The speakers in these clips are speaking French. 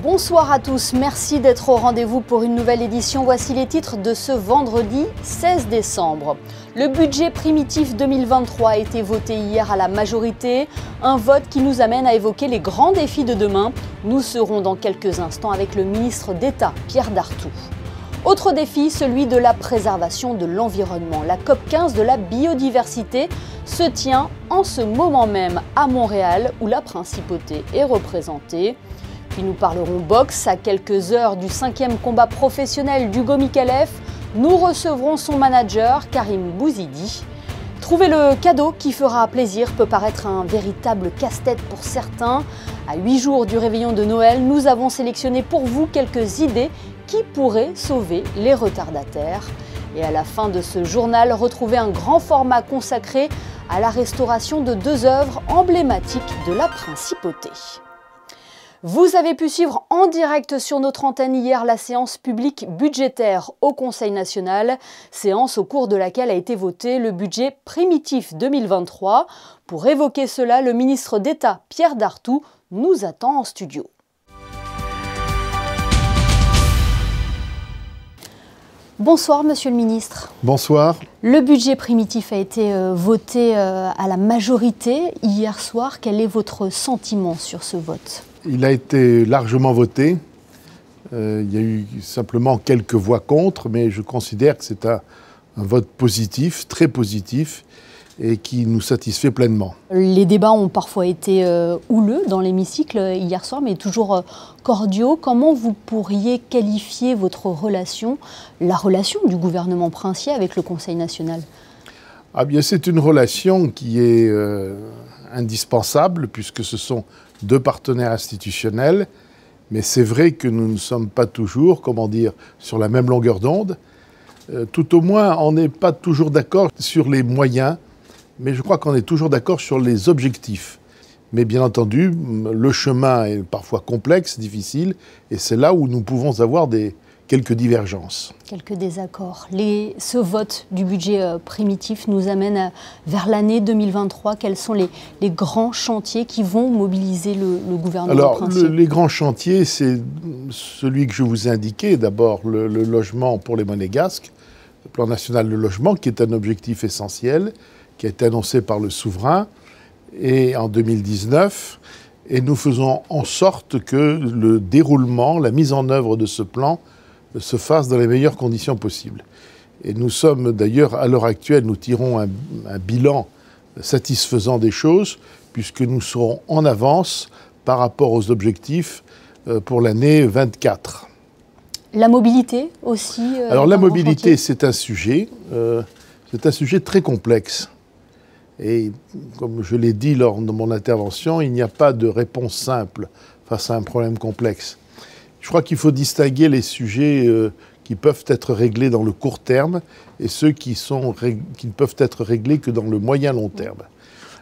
Bonsoir à tous, merci d'être au rendez-vous pour une nouvelle édition. Voici les titres de ce vendredi 16 décembre. Le budget primitif 2023 a été voté hier à la majorité, un vote qui nous amène à évoquer les grands défis de demain. Nous serons dans quelques instants avec le ministre d'État, Pierre Dartout. Autre défi, celui de la préservation de l'environnement. La COP15 de la biodiversité se tient en ce moment même à Montréal, où la principauté est représentée. Puis nous parlerons boxe à quelques heures du 5e combat professionnel d'Hugo Micallef. Nous recevrons son manager, Karim Bouzidi. Trouver le cadeau qui fera plaisir peut paraître un véritable casse-tête pour certains. À 8 jours du réveillon de Noël, nous avons sélectionné pour vous quelques idées qui pourraient sauver les retardataires. Et à la fin de ce journal, retrouvez un grand format consacré à la restauration de 2 œuvres emblématiques de la principauté. Vous avez pu suivre en direct sur notre antenne hier la séance publique budgétaire au Conseil national, séance au cours de laquelle a été voté le budget primitif 2023. Pour évoquer cela, le ministre d'État Pierre Dartout nous attend en studio. Bonsoir Monsieur le Ministre. Bonsoir. Le budget primitif a été voté à la majorité hier soir. Quel est votre sentiment sur ce vote ? Il a été largement voté. Il y a eu simplement quelques voix contre, mais je considère que c'est un vote positif, très positif, et qui nous satisfait pleinement. Les débats ont parfois été houleux dans l'hémicycle hier soir, mais toujours cordiaux. Comment vous pourriez qualifier votre relation, la relation du gouvernement princier avec le Conseil national ? Ah bien, c'est une relation qui est indispensable, puisque ce sont 2 partenaires institutionnels, mais c'est vrai que nous ne sommes pas toujours, sur la même longueur d'onde. Tout au moins, on n'est pas toujours d'accord sur les moyens, mais je crois qu'on est toujours d'accord sur les objectifs. Mais bien entendu, le chemin est parfois complexe, difficile, et c'est là où nous pouvons avoir quelques divergences. Quelques désaccords. Ce vote du budget primitif nous amène vers l'année 2023. Quels sont les grands chantiers qui vont mobiliser le gouvernement princier ? Alors, les grands chantiers, c'est celui que je vous ai indiqué. D'abord, le logement pour les Monégasques, le plan national de logement, qui est un objectif essentiel, qui a été annoncé par le souverain et en 2019. Et nous faisons en sorte que le déroulement, la mise en œuvre de ce plan se fasse dans les meilleures conditions possibles. Et nous sommes d'ailleurs, à l'heure actuelle, nous tirons un bilan satisfaisant des choses, puisque nous serons en avance par rapport aux objectifs pour l'année 24. La mobilité aussi Alors la mobilité, c'est un sujet très complexe. Et comme je l'ai dit lors de mon intervention, il n'y a pas de réponse simple face à un problème complexe. Je crois qu'il faut distinguer les sujets qui peuvent être réglés dans le court terme et ceux qui ne peuvent être réglés que dans le moyen-long terme.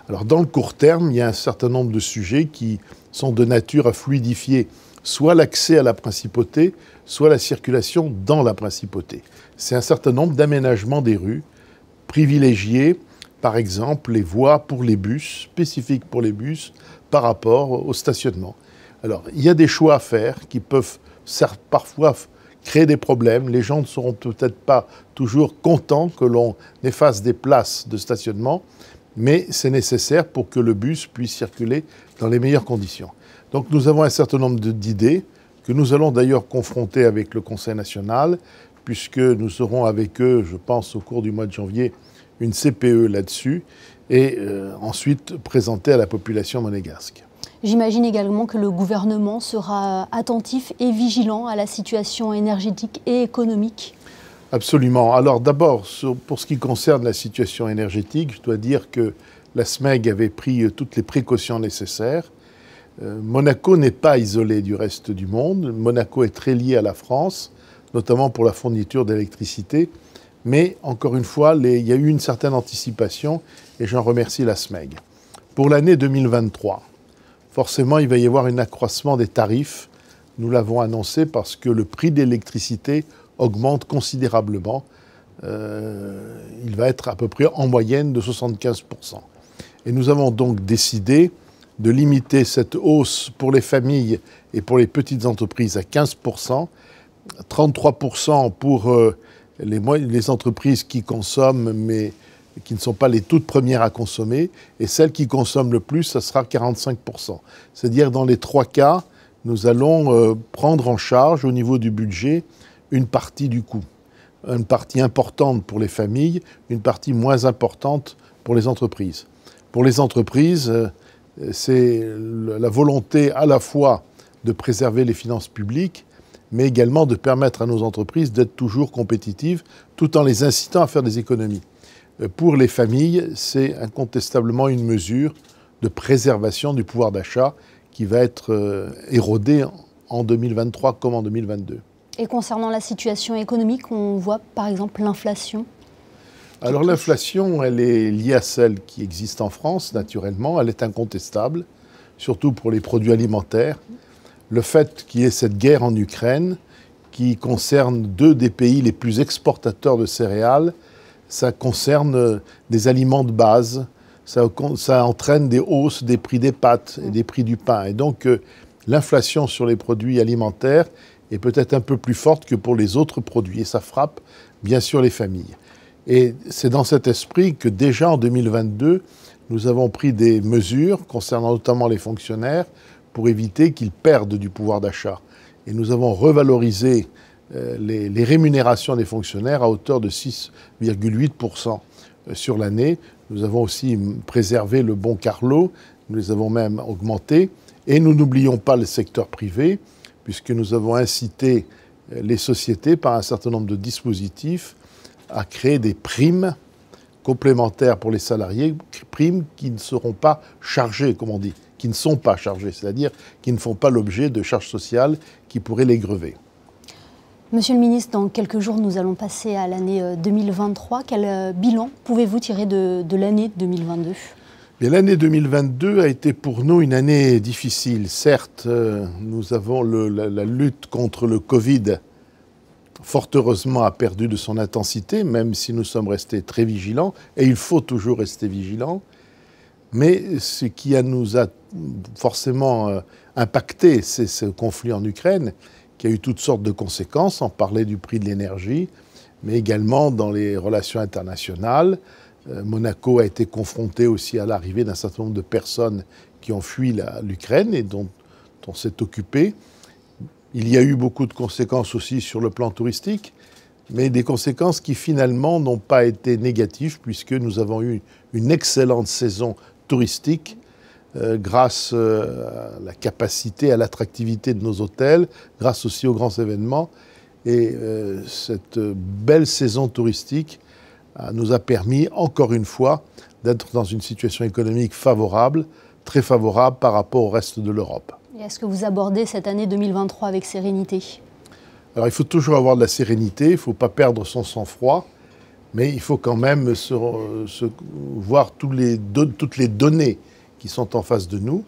Alors dans le court terme, il y a un certain nombre de sujets qui sont de nature à fluidifier soit l'accès à la principauté, soit la circulation dans la principauté. C'est un certain nombre d'aménagements des rues, privilégiés, par exemple, les voies pour les bus, spécifiques pour les bus, par rapport au stationnement. Alors, il y a des choix à faire qui peuvent parfois créer des problèmes. Les gens ne seront peut-être pas toujours contents que l'on efface des places de stationnement, mais c'est nécessaire pour que le bus puisse circuler dans les meilleures conditions. Donc, nous avons un certain nombre d'idées que nous allons d'ailleurs confronter avec le Conseil national, puisque nous aurons avec eux, je pense, au cours du mois de janvier, une CPE là-dessus, et ensuite présenter à la population monégasque. J'imagine également que le gouvernement sera attentif et vigilant à la situation énergétique et économique. Absolument. Alors d'abord, pour ce qui concerne la situation énergétique, je dois dire que la SMEG avait pris toutes les précautions nécessaires. Monaco n'est pas isolé du reste du monde. Monaco est très lié à la France, notamment pour la fourniture d'électricité. Mais, encore une fois, il y a eu une certaine anticipation et j'en remercie la SMEG. Pour l'année 2023, forcément, il va y avoir un accroissement des tarifs. Nous l'avons annoncé parce que le prix de l'électricité augmente considérablement. Il va être à peu près en moyenne de 75%. Et nous avons donc décidé de limiter cette hausse pour les familles et pour les petites entreprises à 15%, 33% pour les entreprises qui consomment mais qui ne sont pas les toutes premières à consommer, et celles qui consomment le plus, ça sera 45%. C'est-à-dire dans les 3 cas, nous allons prendre en charge au niveau du budget une partie du coût. Une partie importante pour les familles, une partie moins importante pour les entreprises. Pour les entreprises, c'est la volonté à la fois de préserver les finances publiques, mais également de permettre à nos entreprises d'être toujours compétitives, tout en les incitant à faire des économies. Pour les familles, c'est incontestablement une mesure de préservation du pouvoir d'achat qui va être érodé en 2023 comme en 2022. Et concernant la situation économique, on voit par exemple l'inflation. Alors l'inflation, elle est liée à celle qui existe en France, naturellement. Elle est incontestable, surtout pour les produits alimentaires. Le fait qu'il y ait cette guerre en Ukraine, qui concerne 2 des pays les plus exportateurs de céréales, ça concerne des aliments de base, ça entraîne des hausses des prix des pâtes et des prix du pain. Et donc l'inflation sur les produits alimentaires est peut-être un peu plus forte que pour les autres produits. Et ça frappe bien sûr les familles. Et c'est dans cet esprit que déjà en 2022, nous avons pris des mesures concernant notamment les fonctionnaires pour éviter qu'ils perdent du pouvoir d'achat. Et nous avons revalorisé les rémunérations des fonctionnaires à hauteur de 6,8% sur l'année. Nous avons aussi préservé le bon Carlo, nous les avons même augmentés. Et nous n'oublions pas le secteur privé, puisque nous avons incité les sociétés par un certain nombre de dispositifs à créer des primes complémentaires pour les salariés, primes qui ne seront pas chargées, comme on dit, qui ne sont pas chargées, c'est-à-dire qui ne font pas l'objet de charges sociales qui pourraient les grever. Monsieur le ministre, dans quelques jours, nous allons passer à l'année 2023. Quel bilan pouvez-vous tirer de l'année 2022 ? L'année 2022 a été pour nous une année difficile. Certes, nous avons la lutte contre le Covid, fort heureusement, a perdu de son intensité, même si nous sommes restés très vigilants, et il faut toujours rester vigilants. Mais ce qui nous a forcément impacté, c'est ce conflit en Ukraine, qui a eu toutes sortes de conséquences. On parlait du prix de l'énergie, mais également dans les relations internationales. Monaco a été confronté aussi à l'arrivée d'un certain nombre de personnes qui ont fui l'Ukraine et dont on s'est occupé. Il y a eu beaucoup de conséquences aussi sur le plan touristique, mais des conséquences qui finalement n'ont pas été négatives puisque nous avons eu une excellente saison touristique grâce à la capacité, à l'attractivité de nos hôtels, grâce aussi aux grands événements. Et cette belle saison touristique nous a permis, encore une fois, d'être dans une situation économique favorable, très favorable par rapport au reste de l'Europe. Est-ce que vous abordez cette année 2023 avec sérénité ? Alors il faut toujours avoir de la sérénité, il ne faut pas perdre son sang-froid, mais il faut quand même voir toutes les données qui sont en face de nous.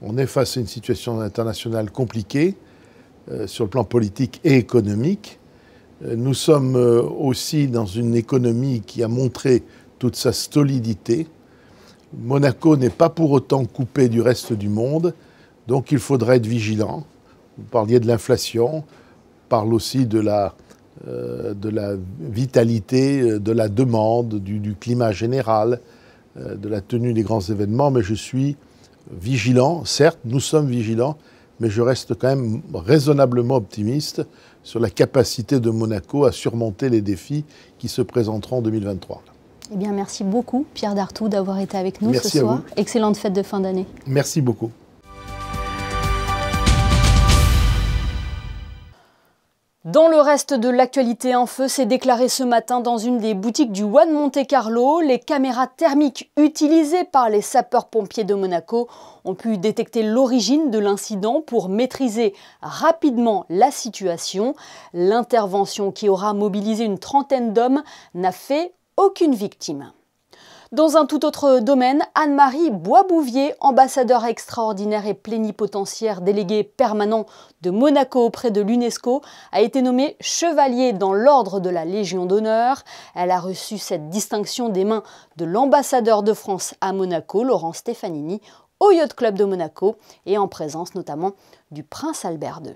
On est face à une situation internationale compliquée sur le plan politique et économique. Nous sommes aussi dans une économie qui a montré toute sa solidité. Monaco n'est pas pour autant coupé du reste du monde, donc il faudra être vigilant. Vous parliez de l'inflation, on parle aussi de la vitalité, de la demande, du climat général, de la tenue des grands événements, mais je suis vigilant. Certes, nous sommes vigilants, mais je reste quand même raisonnablement optimiste sur la capacité de Monaco à surmonter les défis qui se présenteront en 2023. Eh bien, merci beaucoup, Pierre Dartout, d'avoir été avec nous merci ce soir. Excellente fête de fin d'année. Merci beaucoup. Dans le reste de l'actualité, un feu s'est déclaré ce matin dans une des boutiques du One Monte Carlo. Les caméras thermiques utilisées par les sapeurs-pompiers de Monaco ont pu détecter l'origine de l'incident pour maîtriser rapidement la situation. L'intervention, qui aura mobilisé une trentaine d'hommes, n'a fait aucune victime. Dans un tout autre domaine, Anne-Marie Boisbouvier, ambassadeur extraordinaire et plénipotentiaire délégué permanent de Monaco auprès de l'UNESCO, a été nommée chevalier dans l'ordre de la Légion d'honneur. Elle a reçu cette distinction des mains de l'ambassadeur de France à Monaco, Laurent Stefanini, au Yacht Club de Monaco et en présence notamment du prince Albert II.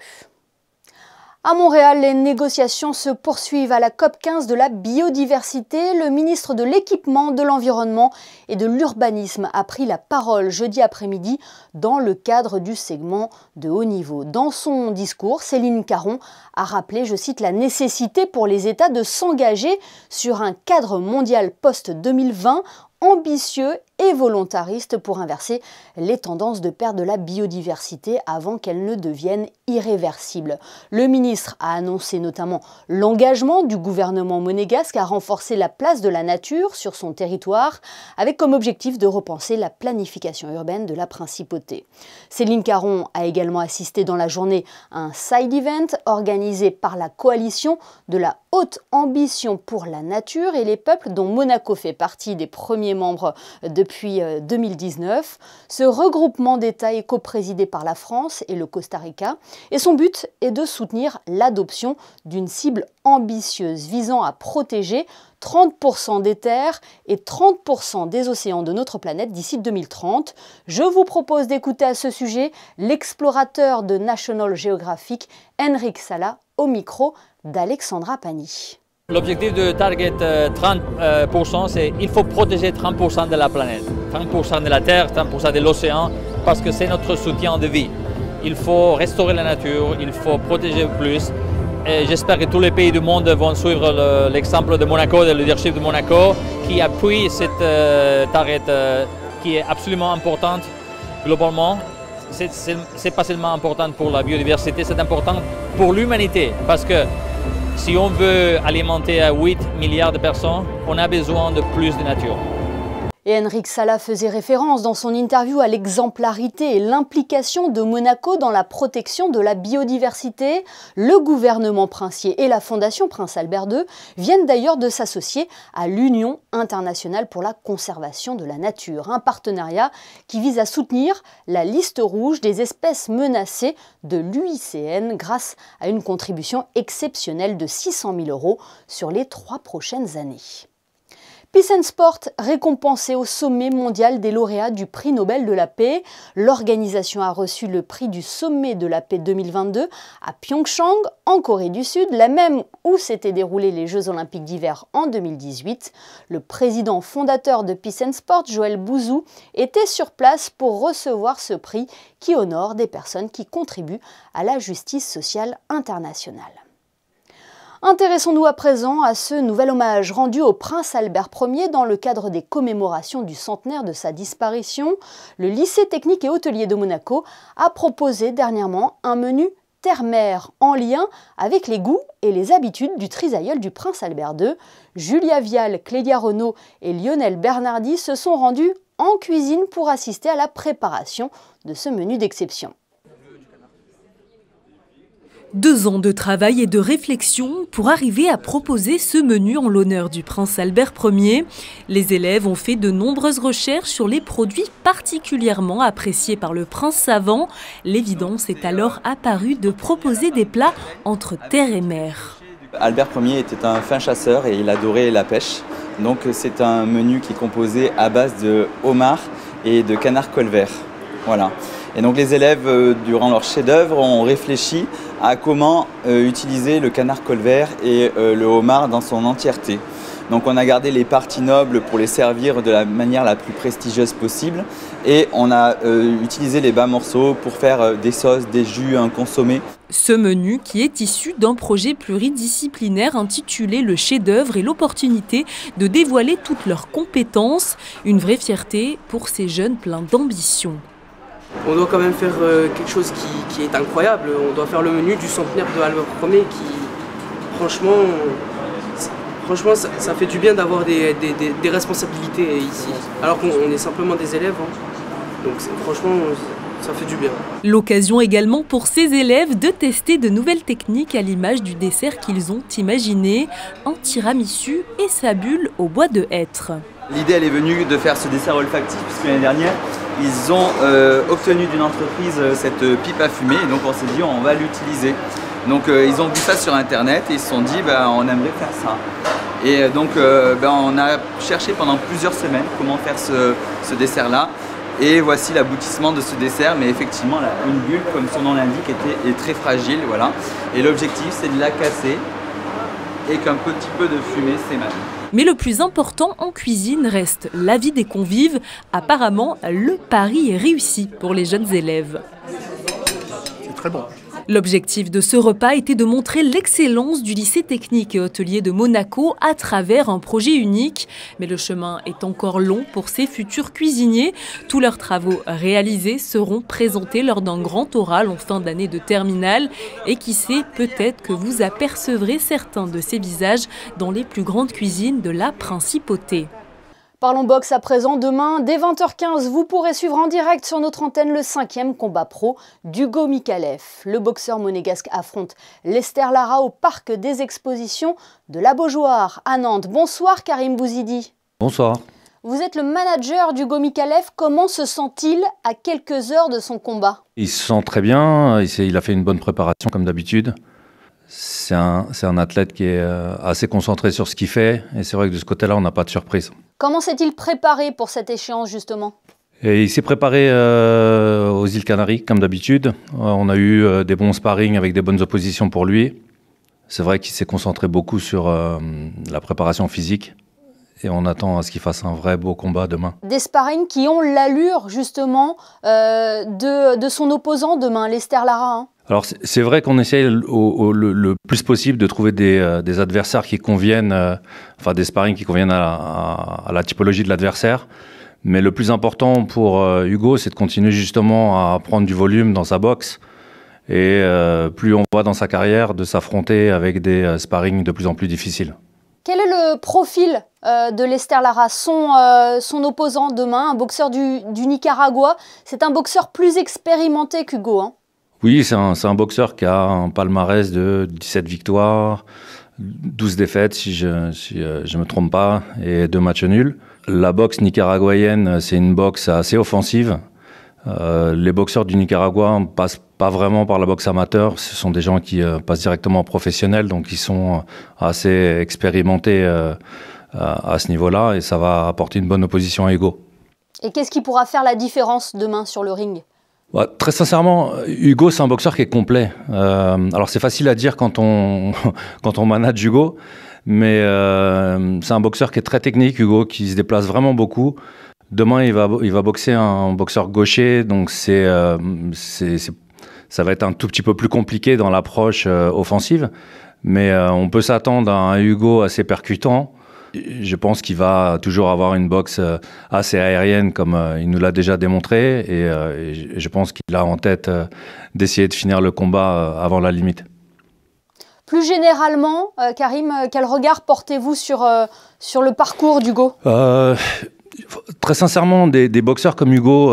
À Montréal, les négociations se poursuivent à la COP15 de la biodiversité. Le ministre de l'Équipement, de l'Environnement et de l'Urbanisme a pris la parole jeudi après-midi dans le cadre du segment de haut niveau. Dans son discours, Céline Caron a rappelé, je cite, la nécessité pour les États de s'engager sur un cadre mondial post-2020 ambitieux et volontariste pour inverser les tendances de perte de la biodiversité avant qu'elles ne deviennent irréversibles. Le ministre a annoncé notamment l'engagement du gouvernement monégasque à renforcer la place de la nature sur son territoire, avec comme objectif de repenser la planification urbaine de la principauté. Céline Caron a également assisté dans la journée à un side event organisé par la coalition de la haute ambition pour la nature et les peuples, dont Monaco fait partie des premiers membres depuis 2019. Ce regroupement d'États est coprésidé par la France et le Costa Rica et son but est de soutenir l'adoption d'une cible ambitieuse visant à protéger 30% des terres et 30% des océans de notre planète d'ici 2030. Je vous propose d'écouter à ce sujet l'explorateur de National Geographic, Henrik Sala, au micro d'Alexandra Pani. L'objectif de Target 30%, c'est qu'il faut protéger 30% de la planète, 30% de la Terre, 30% de l'océan, parce que c'est notre soutien de vie. Il faut restaurer la nature, il faut protéger plus. Et j'espère que tous les pays du monde vont suivre l'exemple de Monaco, le leadership de Monaco, qui appuie cette Target qui est absolument importante globalement. C'est pas seulement important pour la biodiversité, c'est important pour l'humanité, parce que si on veut alimenter à 8 milliards de personnes, on a besoin de plus de nature. Et Henrik Sala faisait référence dans son interview à l'exemplarité et l'implication de Monaco dans la protection de la biodiversité. Le gouvernement princier et la Fondation Prince Albert II viennent d'ailleurs de s'associer à l'Union internationale pour la conservation de la nature, un partenariat qui vise à soutenir la liste rouge des espèces menacées de l'UICN grâce à une contribution exceptionnelle de 600 000 € sur les 3 prochaines années. Peace and Sport récompensé au sommet mondial des lauréats du prix Nobel de la paix. L'organisation a reçu le prix du sommet de la paix 2022 à Pyeongchang, en Corée du Sud, la même où s'étaient déroulés les Jeux olympiques d'hiver en 2018. Le président fondateur de Peace and Sport, Joël Bouzou, était sur place pour recevoir ce prix qui honore des personnes qui contribuent à la justice sociale internationale. Intéressons-nous à présent à ce nouvel hommage rendu au prince Albert Ier dans le cadre des commémorations du centenaire de sa disparition. Le lycée technique et hôtelier de Monaco a proposé dernièrement un menu terre-mer en lien avec les goûts et les habitudes du trisaïeul du prince Albert II. Julia Vial, Clélia Renaud et Lionel Bernardi se sont rendus en cuisine pour assister à la préparation de ce menu d'exception. 2 ans de travail et de réflexion pour arriver à proposer ce menu en l'honneur du prince Albert Ier. Les élèves ont fait de nombreuses recherches sur les produits particulièrement appréciés par le prince savant. L'évidence est alors apparue de proposer des plats entre terre et mer. Albert Ier était un fin chasseur et il adorait la pêche. Donc c'est un menu qui est composé à base de homard et de canard colvert. Voilà. Et donc les élèves, durant leur chef-d'œuvre, ont réfléchi à comment utiliser le canard colvert et le homard dans son entièreté. Donc on a gardé les parties nobles pour les servir de la manière la plus prestigieuse possible et on a utilisé les bas morceaux pour faire des sauces, des jus, un consommé. Ce menu qui est issu d'un projet pluridisciplinaire intitulé Le chef-d'œuvre et l'opportunité de dévoiler toutes leurs compétences, une vraie fierté pour ces jeunes pleins d'ambition. On doit quand même faire quelque chose qui est incroyable. On doit faire le menu du centenaire de Albert Ier qui, franchement ça fait du bien d'avoir des responsabilités ici. Alors qu'on est simplement des élèves. Hein. Donc franchement, ça fait du bien. L'occasion également pour ces élèves de tester de nouvelles techniques à l'image du dessert qu'ils ont imaginé, un tiramisu et sa bulle au bois de hêtre. L'idée elle est venue de faire ce dessert olfactif puisque l'année dernière ils ont obtenu d'une entreprise cette pipe à fumer et donc on s'est dit on va l'utiliser. Donc ils ont vu ça sur internet et ils se sont dit on aimerait faire ça. Et donc on a cherché pendant plusieurs semaines comment faire ce dessert là Et voici l'aboutissement de ce dessert, mais effectivement là, une bulle, comme son nom l'indique, est très fragile, voilà. Et l'objectif, c'est de la casser et qu'un petit peu de fumée s'émane. Mais le plus important en cuisine reste l'avis des convives. Apparemment, le pari est réussi pour les jeunes élèves. C'est très bon. L'objectif de ce repas était de montrer l'excellence du lycée technique et hôtelier de Monaco à travers un projet unique. Mais le chemin est encore long pour ces futurs cuisiniers. Tous leurs travaux réalisés seront présentés lors d'un grand oral en fin d'année de terminale. Et qui sait, peut-être que vous apercevrez certains de ces visages dans les plus grandes cuisines de la principauté. Parlons boxe à présent. Demain, dès 20h15, vous pourrez suivre en direct sur notre antenne le 5e combat pro d'Hugo Micallef. Le boxeur monégasque affronte Lester Lara au parc des expositions de la Beaujoire à Nantes. Bonsoir Karim Bouzidi. Bonsoir. Vous êtes le manager d'Hugo Micallef. Comment se sent-il à quelques heures de son combat? Il se sent très bien. Il a fait une bonne préparation comme d'habitude. C'est un athlète qui est assez concentré sur ce qu'il fait. Et c'est vrai que de ce côté-là, on n'a pas de surprise. Comment s'est-il préparé pour cette échéance justement? Et il s'est préparé aux îles Canaries comme d'habitude. On a eu des bons sparring avec des bonnes oppositions pour lui. C'est vrai qu'il s'est concentré beaucoup sur la préparation physique. Et on attend à ce qu'il fasse un vrai beau combat demain. Des sparring qui ont l'allure justement de son opposant demain, Lester Lara. Hein. Alors c'est vrai qu'on essaye le plus possible de trouver des adversaires qui conviennent, enfin des sparring qui conviennent à la typologie de l'adversaire. Mais le plus important pour Hugo, c'est de continuer justement à prendre du volume dans sa boxe. Et plus on va dans sa carrière, de s'affronter avec des sparring de plus en plus difficiles. Quel est le profil de Lester Lara, son opposant demain, un boxeur du Nicaragua? C'est un boxeur plus expérimenté qu'Hugo. Hein. Oui, c'est un boxeur qui a un palmarès de 17 victoires, 12 défaites si je me trompe pas, et 2 matchs nuls. La boxe nicaraguayenne, c'est une boxe assez offensive. Les boxeurs du Nicaragua ne passent pas vraiment par la boxe amateur. Ce sont des gens qui passent directement en professionnel, donc ils sont assez expérimentés à ce niveau-là, et ça va apporter une bonne opposition à Hugo. Et qu'est-ce qui pourra faire la différence demain sur le ring? Ouais, très sincèrement, Hugo, c'est un boxeur qui est complet. Alors c'est facile à dire quand on manage Hugo, mais c'est un boxeur qui est très technique, Hugo, qui se déplace vraiment beaucoup. Demain, il va boxer un boxeur gaucher, donc ça va être un tout petit peu plus compliqué dans l'approche offensive. Mais on peut s'attendre à un Hugo assez percutant. Je pense qu'il va toujours avoir une boxe assez aérienne, comme il nous l'a déjà démontré. Et je pense qu'il a en tête d'essayer de finir le combat avant la limite. Plus généralement, Karim, quel regard portez-vous sur le parcours d'Hugo? Très sincèrement, des boxeurs comme Hugo,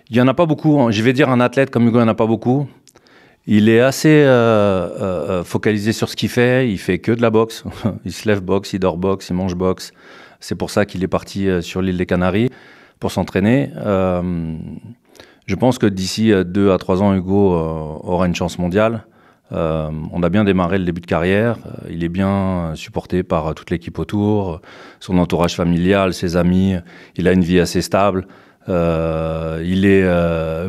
il n'y en a pas beaucoup. Je vais dire un athlète comme Hugo, il n'y en a pas beaucoup. Il est assez focalisé sur ce qu'il fait. Il fait que de la boxe. Il se lève boxe, il dort boxe, il mange boxe. C'est pour ça qu'il est parti sur l'île des Canaries pour s'entraîner. Je pense que d'ici 2 à 3 ans, Hugo aura une chance mondiale. On a bien démarré le début de carrière. Il est bien supporté par toute l'équipe autour, son entourage familial, ses amis. Il a une vie assez stable. Il est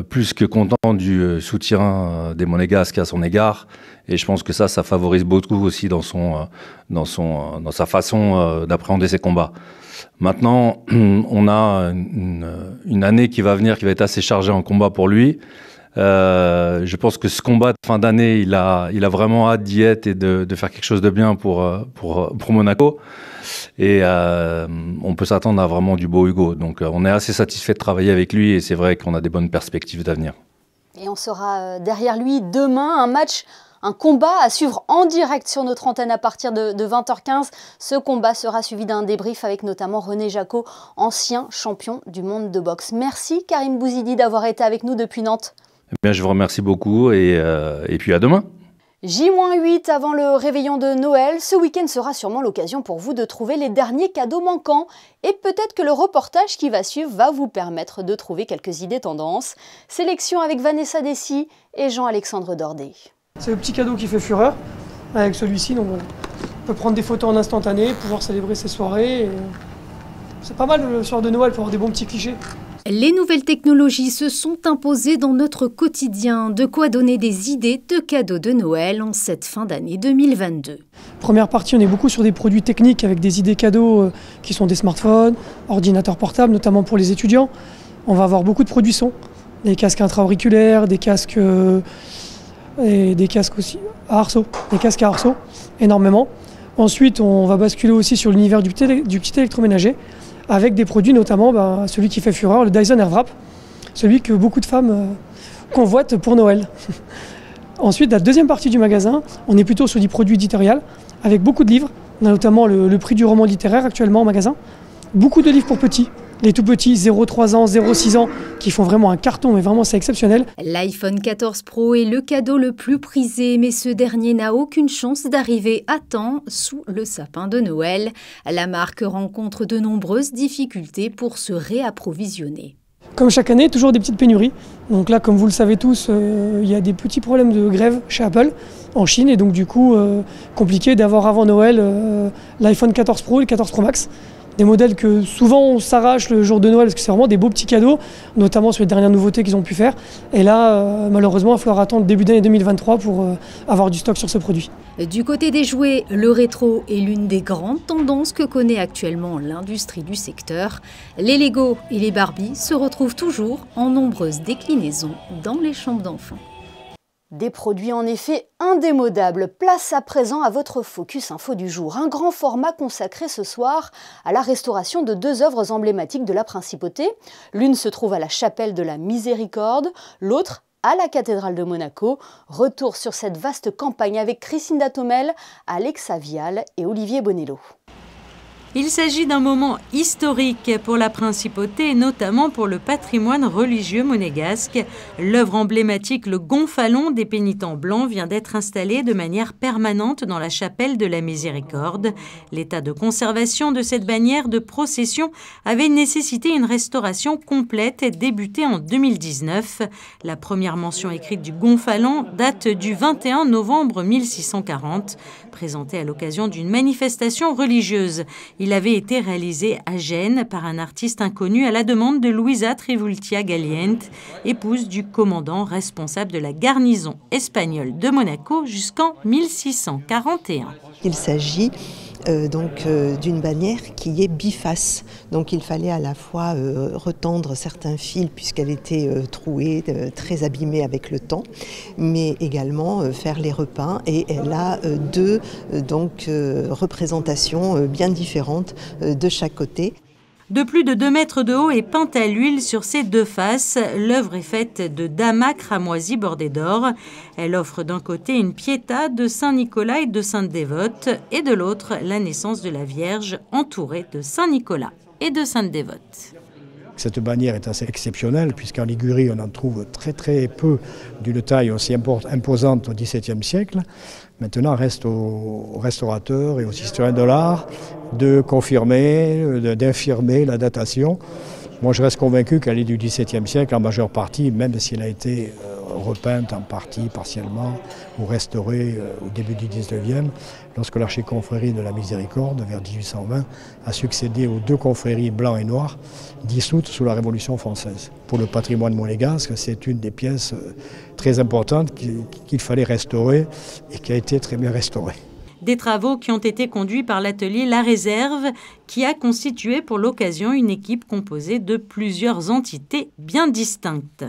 plus que content du soutien des Monégasques à son égard. Et je pense que ça favorise beaucoup aussi dans sa façon d'appréhender ses combats. Maintenant, on a une année qui va venir qui va être assez chargée en combat pour lui. Je pense que ce combat de fin d'année, il a vraiment hâte d'y être et de faire quelque chose de bien pour Monaco. Et on peut s'attendre à vraiment du beau Hugo. Donc on est assez satisfait de travailler avec lui et c'est vrai qu'on a des bonnes perspectives d'avenir. Et on sera derrière lui demain, un combat à suivre en direct sur notre antenne à partir de 20h15. Ce combat sera suivi d'un débrief avec notamment René Jacot, ancien champion du monde de boxe. Merci Karim Bouzidi d'avoir été avec nous depuis Nantes. Eh bien, je vous remercie beaucoup et puis à demain. J-8 avant le réveillon de Noël, ce week-end sera sûrement l'occasion pour vous de trouver les derniers cadeaux manquants. Et peut-être que le reportage qui va suivre va vous permettre de trouver quelques idées tendances. Sélection avec Vanessa Dessy et Jean-Alexandre Dordet. C'est le petit cadeau qui fait fureur avec celui-ci. Donc on peut prendre des photos en instantané, pouvoir célébrer ses soirées. C'est pas mal le soir de Noël pour avoir des bons petits clichés. Les nouvelles technologies se sont imposées dans notre quotidien, de quoi donner des idées de cadeaux de Noël en cette fin d'année 2022. Première partie, on est beaucoup sur des produits techniques avec des idées cadeaux qui sont des smartphones, ordinateurs portables, notamment pour les étudiants. On va avoir beaucoup de produits son, des casques intra-auriculaires, des casques aussi à arceaux, des casques à arceaux, énormément. Ensuite, on va basculer aussi sur l'univers du petit électroménager, avec des produits notamment celui qui fait fureur, le Dyson Airwrap, celui que beaucoup de femmes convoitent pour Noël. Ensuite, la deuxième partie du magasin, on est plutôt sur des produits éditoriaux, avec beaucoup de livres. On a notamment le prix du roman littéraire actuellement au magasin. Beaucoup de livres pour petits, les tout petits, 0,3 ans, 0,6 ans, qui font vraiment un carton, mais vraiment c'est exceptionnel. L'iPhone 14 Pro est le cadeau le plus prisé, mais ce dernier n'a aucune chance d'arriver à temps sous le sapin de Noël. La marque rencontre de nombreuses difficultés pour se réapprovisionner. Comme chaque année, toujours des petites pénuries. Donc là, comme vous le savez tous, il y a des petits problèmes de grève chez Apple en Chine, et donc du coup, compliqué d'avoir avant Noël l'iPhone 14 Pro et le 14 Pro Max. Des modèles que souvent on s'arrache le jour de Noël parce que c'est vraiment des beaux petits cadeaux, notamment sur les dernières nouveautés qu'ils ont pu faire. Et là, malheureusement, il va falloir attendre le début d'année 2023 pour avoir du stock sur ce produit. Du côté des jouets, le rétro est l'une des grandes tendances que connaît actuellement l'industrie du secteur. Les Lego et les Barbie se retrouvent toujours en nombreuses déclinaisons dans les chambres d'enfants. Des produits en effet indémodables. Place à présent à votre Focus Info du jour. Un grand format consacré ce soir à la restauration de deux œuvres emblématiques de la Principauté. L'une se trouve à la chapelle de la Miséricorde, l'autre à la cathédrale de Monaco. Retour sur cette vaste campagne avec Christine Datomel, Alexa Vial et Olivier Bonello. Il s'agit d'un moment historique pour la Principauté et notamment pour le patrimoine religieux monégasque. L'œuvre emblématique, le gonfalon des pénitents blancs, vient d'être installée de manière permanente dans la chapelle de la Miséricorde. L'état de conservation de cette bannière de procession avait nécessité une restauration complète débutée en 2019. La première mention écrite du gonfalon date du 21 novembre 1640, présentée à l'occasion d'une manifestation religieuse. Il avait été réalisé à Gênes par un artiste inconnu à la demande de Luisa Trivultia Galliente, épouse du commandant responsable de la garnison espagnole de Monaco jusqu'en 1641. Il s'agit d'une bannière qui est biface. Donc il fallait à la fois retendre certains fils puisqu'elle était trouée, très abîmée avec le temps, mais également faire les repeints, et elle a deux représentations bien différentes de chaque côté. De plus de 2 mètres de haut et peinte à l'huile sur ses deux faces, l'œuvre est faite de damas cramoisis bordés d'or. Elle offre d'un côté une Pietà de Saint-Nicolas et de Sainte-Dévote, et de l'autre la naissance de la Vierge entourée de Saint-Nicolas et de Sainte-Dévote. Cette bannière est assez exceptionnelle puisqu'en Ligurie on en trouve très peu d'une taille aussi imposante au XVIIe siècle. Maintenant, reste aux restaurateurs et aux historiens de l'art de confirmer, d'infirmer la datation. Moi, je reste convaincu qu'elle est du XVIIe siècle en majeure partie, même si elle a été repeinte en partie, partiellement, ou restaurée au début du XIXe, lorsque l'archiconfrérie de la Miséricorde, vers 1820, a succédé aux deux confréries blanc et noir, dissoutes sous la Révolution française. Pour le patrimoine monégasque, c'est une des pièces très importantes qu'il fallait restaurer et qui a été très bien restaurée. Des travaux qui ont été conduits par l'atelier La Réserve, qui a constitué pour l'occasion une équipe composée de plusieurs entités bien distinctes.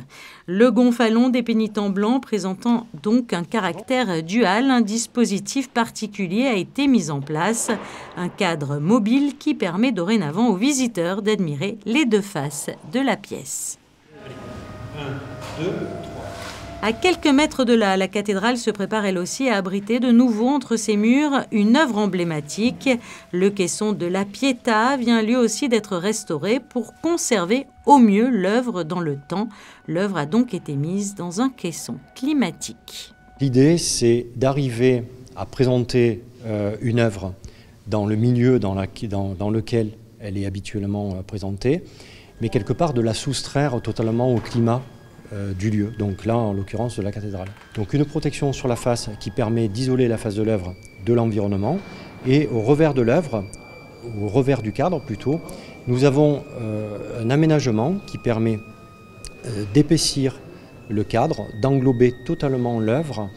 Le gonfalon des pénitents blancs, présentant donc un caractère dual, un dispositif particulier a été mis en place, un cadre mobile qui permet dorénavant aux visiteurs d'admirer les deux faces de la pièce. 1, 2, 3. À quelques mètres de là, la cathédrale se prépare elle aussi à abriter de nouveau entre ses murs une œuvre emblématique. Le caisson de la Pietà vient lui aussi d'être restauré pour conserver au mieux l'œuvre dans le temps. L'œuvre a donc été mise dans un caisson climatique. L'idée, c'est d'arriver à présenter une œuvre dans le milieu dans lequel elle est habituellement présentée, mais quelque part de la soustraire totalement au climat du lieu, donc là en l'occurrence de la cathédrale. Donc une protection sur la face qui permet d'isoler la face de l'œuvre de l'environnement, et au revers de l'œuvre, au revers du cadre plutôt, Nous avons un aménagement qui permet d'épaissir le cadre, d'englober totalement l'œuvre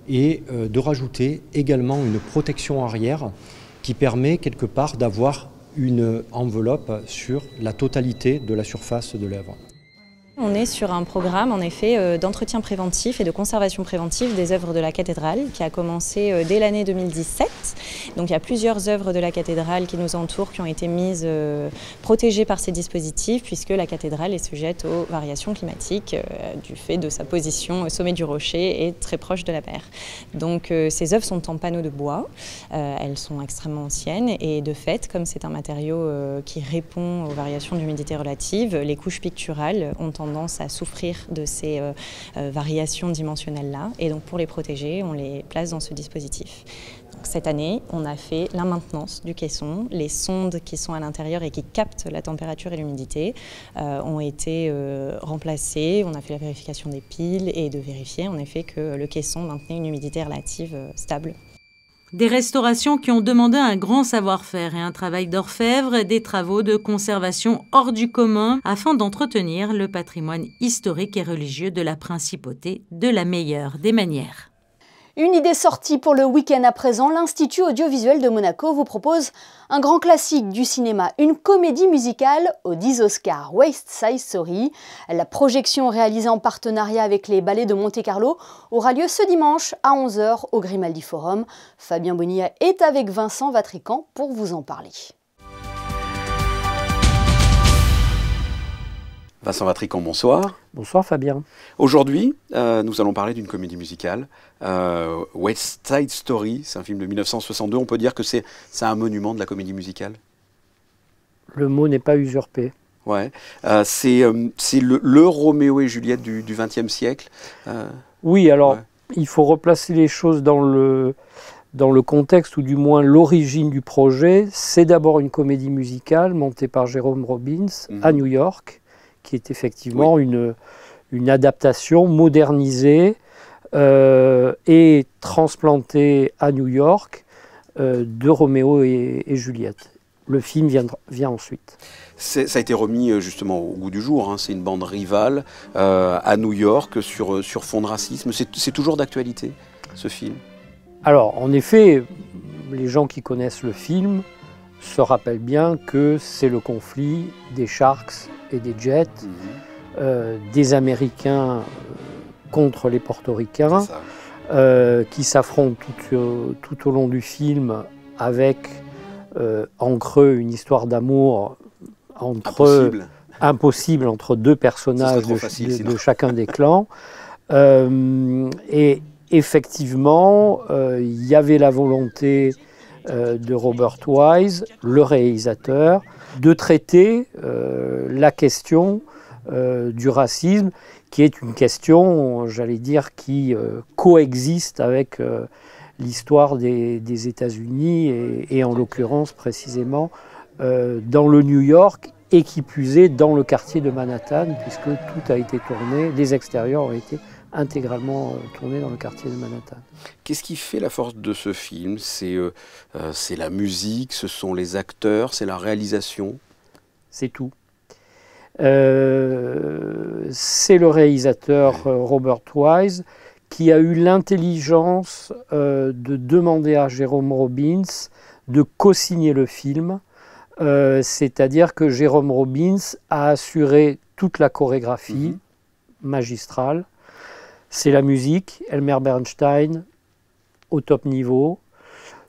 et de rajouter également une protection arrière qui permet quelque part d'avoir une enveloppe sur la totalité de la surface de l'œuvre. On est sur un programme en effet d'entretien préventif et de conservation préventive des œuvres de la cathédrale qui a commencé dès l'année 2017. Donc il y a plusieurs œuvres de la cathédrale qui nous entourent, qui ont été mises protégées par ces dispositifs puisque la cathédrale est sujette aux variations climatiques du fait de sa position au sommet du rocher et très proche de la mer. Donc ces œuvres sont en panneaux de bois, elles sont extrêmement anciennes et de fait, comme c'est un matériau qui répond aux variations d'humidité relative, les couches picturales ont tendance à souffrir de ces variations dimensionnelles-là. Et donc pour les protéger, on les place dans ce dispositif. Donc cette année, on a fait la maintenance du caisson. Les sondes qui sont à l'intérieur et qui captent la température et l'humidité ont été remplacées. On a fait la vérification des piles et de vérifier en effet que le caisson maintenait une humidité relative stable. Des restaurations qui ont demandé un grand savoir-faire et un travail d'orfèvre, des travaux de conservation hors du commun afin d'entretenir le patrimoine historique et religieux de la principauté de la meilleure des manières. Une idée sortie pour le week-end à présent, l'Institut audiovisuel de Monaco vous propose un grand classique du cinéma, une comédie musicale aux 10 Oscars, West Side Story. La projection réalisée en partenariat avec les ballets de Monte-Carlo aura lieu ce dimanche à 11 h au Grimaldi Forum. Fabien Bonilla est avec Vincent Vatrican pour vous en parler. Vincent Vatrican, bonsoir. Bonsoir Fabien. Aujourd'hui, nous allons parler d'une comédie musicale, West Side Story, c'est un film de 1962. On peut dire que c'est un monument de la comédie musicale? Le mot n'est pas usurpé. Ouais, c'est le Roméo et Juliette du XXe siècle. Oui, alors ouais. Il faut replacer les choses dans le contexte, ou du moins l'origine du projet. C'est d'abord une comédie musicale montée par Jerome Robbins à New York, qui est effectivement une adaptation modernisée et transplantée à New York de Roméo et Juliette. Le film vient ensuite. Ça a été remis justement au goût du jour, hein. C'est une bande rivale à New York sur fond de racisme. C'est toujours d'actualité, ce film? Alors, en effet, les gens qui connaissent le film se rappellent bien que c'est le conflit des Sharks et des Jets, des Américains contre les Portoricains, qui s'affrontent tout au long du film avec en creux une histoire d'amour impossible entre deux personnages de chacun des clans. Et effectivement, il y avait la volonté de Robert Wise, le réalisateur, de traiter la question du racisme, qui est une question, j'allais dire, qui coexiste avec l'histoire des États-Unis et en l'occurrence précisément dans le New York, et qui plus est dans le quartier de Manhattan, puisque tout a été tourné, les extérieurs ont été intégralement tournés dans le quartier de Manhattan. Qu'est-ce qui fait la force de ce film? C'est la musique, ce sont les acteurs, c'est la réalisation? C'est tout. C'est le réalisateur Robert Wise qui a eu l'intelligence de demander à Jerome Robbins de co-signer le film. C'est-à-dire que Jerome Robbins a assuré toute la chorégraphie magistrale. C'est la musique, Elmer Bernstein, au top niveau.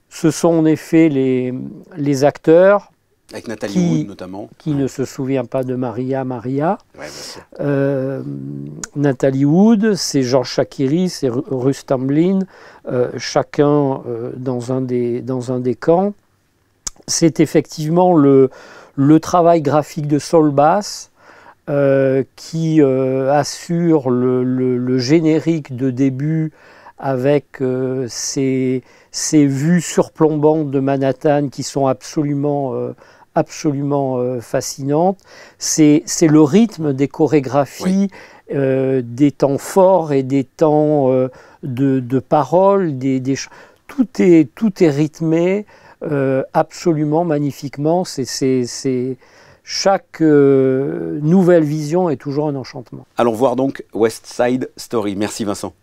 Ce sont en effet les acteurs, avec Nathalie Wood notamment, qui ne se souvient pas de Maria. Nathalie Wood, c'est Georges Chakiris, c'est Russ Tamblyn, chacun dans un des camps. C'est effectivement le travail graphique de Saul Bass qui assure le générique de début avec ces vues surplombantes de Manhattan qui sont absolument fascinantes. C'est le rythme des chorégraphies, des temps forts et des temps de parole. Tout est rythmé absolument magnifiquement. chaque nouvelle vision est toujours un enchantement. Allons voir donc West Side Story. Merci Vincent.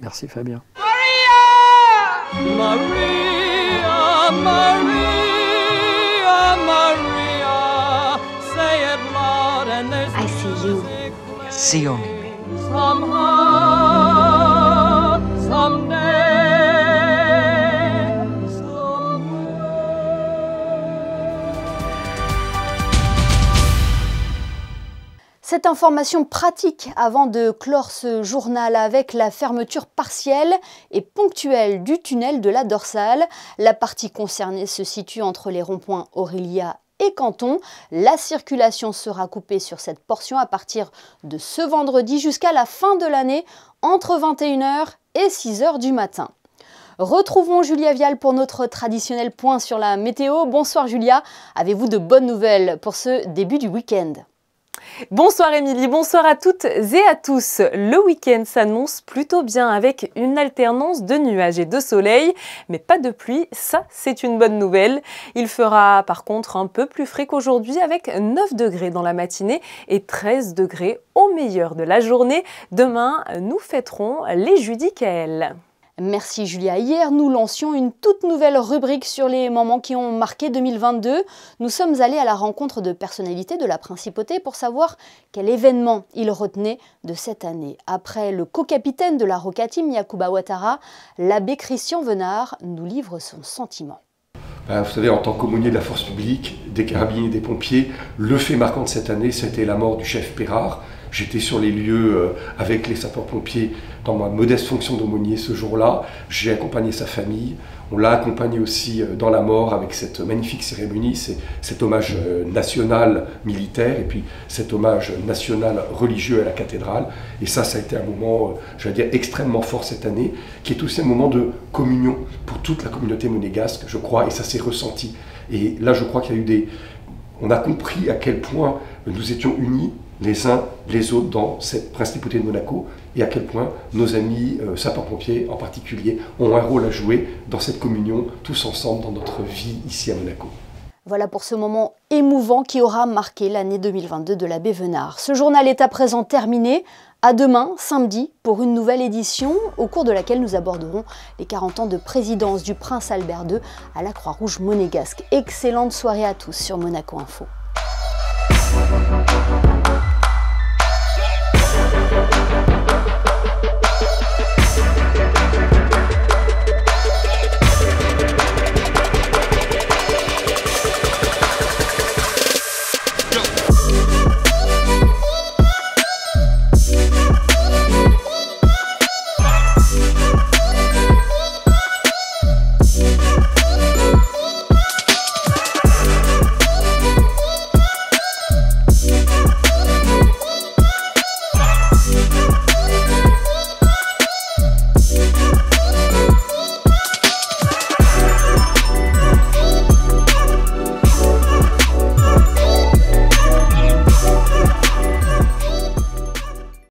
Merci Fabien. Maria, Maria, Maria, Maria, say it loud and there's I see you. See only me. Somehow, someday, Cette information pratique avant de clore ce journal avec la fermeture partielle et ponctuelle du tunnel de la dorsale. La partie concernée se situe entre les ronds-points Aurélia et Canton. La circulation sera coupée sur cette portion à partir de ce vendredi jusqu'à la fin de l'année entre 21h et 6h du matin. Retrouvons Julia Vial pour notre traditionnel point sur la météo. Bonsoir Julia, avez-vous de bonnes nouvelles pour ce début du week-end ? Bonsoir Émilie, bonsoir à toutes et à tous. Le week-end s'annonce plutôt bien avec une alternance de nuages et de soleil, mais pas de pluie, ça c'est une bonne nouvelle. Il fera par contre un peu plus frais qu'aujourd'hui avec 9 degrés dans la matinée et 13 degrés au meilleur de la journée. Demain, nous fêterons les Judicaël. Merci Julia. Hier, nous lancions une toute nouvelle rubrique sur les moments qui ont marqué 2022. Nous sommes allés à la rencontre de personnalités de la Principauté pour savoir quel événement ils retenaient de cette année. Après le co-capitaine de la Roca Team, Yacouba Ouattara, l'abbé Christian Venard nous livre son sentiment. Vous savez, en tant qu'aumônier de la force publique, des carabiniers et des pompiers, le fait marquant de cette année, c'était la mort du chef Pérard. J'étais sur les lieux avec les sapeurs-pompiers dans ma modeste fonction d'aumônier ce jour-là. J'ai accompagné sa famille. On l'a accompagné aussi dans la mort avec cette magnifique cérémonie, cet hommage national militaire et puis cet hommage national religieux à la cathédrale. Et ça a été un moment, je vais dire, extrêmement fort cette année, qui est aussi un moment de communion pour toute la communauté monégasque, je crois, et ça s'est ressenti. Et là, je crois qu'il y a eu on a compris à quel point nous étions unis les uns les autres dans cette principauté de Monaco et à quel point nos amis sapeurs-pompiers en particulier ont un rôle à jouer dans cette communion tous ensemble dans notre vie ici à Monaco. Voilà pour ce moment émouvant qui aura marqué l'année 2022 de l'abbé Venard. Ce journal est à présent terminé. À demain, samedi, pour une nouvelle édition au cours de laquelle nous aborderons les 40 ans de présidence du prince Albert II à la Croix-Rouge monégasque. Excellente soirée à tous sur Monaco Info.